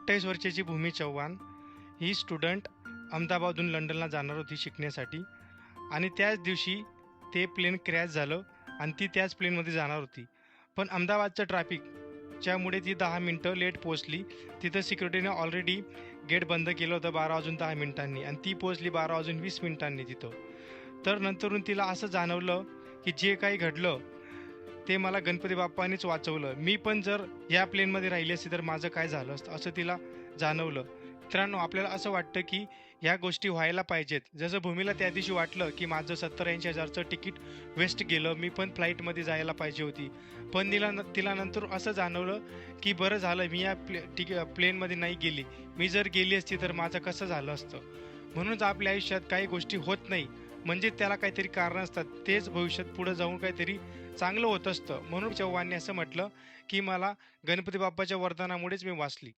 28 वर्षाची भूमी चव्हाण ही स्टुडंट अहमदाबादहून लंडनला जाणार होती शिकण्यासाठी आणि त्याच दिवशी ते प्लेन क्रॅश झालं आणि ती त्याच प्लेनमध्ये जाणार होती. पण अहमदाबादचं ट्रॅफिकच्यामुळे ती 10 मिनटं लेट पोहोचली. तिथं सिक्युरिटीने ऑलरेडी गेट बंद केलं होतं 12 वाजून 10 मिनिटांनी आणि ती पोहोचली 12 वाजून 20 मिनिटांनी तिथं. तर नंतरून तिला असं जाणवलं की जे काही घडलं ते मला गणपती बाप्पानीच वाचवलं. मी पण जर या प्लेनमध्ये राहिली असती तर माझं काय झालं असतं असं तिला जाणवलं. मित्रांनो, आपल्याला असं वाटतं की ह्या गोष्टी व्हायला पाहिजेत. जसं भूमीला त्या दिवशी वाटलं की माझं 70-80 हजारचं तिकीट वेस्ट गेलं, मी पण फ्लाईटमध्ये जायला पाहिजे होती. पण तिला नंतर असं जाणवलं की बरं झालं मी या प्लेनमध्ये नाही गेली. मी जर गेली असती तर माझं कसं झालं असतं. म्हणूनच आपल्या आयुष्यात काही गोष्टी होत नाही म्हणजे त्याला काहीतरी कारणं असतात. तेच भविष्यात पुढे जाऊन काहीतरी चांगलं होत असतं. म्हणून चव्हाणने असं म्हटलं की मला गणपती बाप्पाच्या वरदानामुळेच मी वाचली.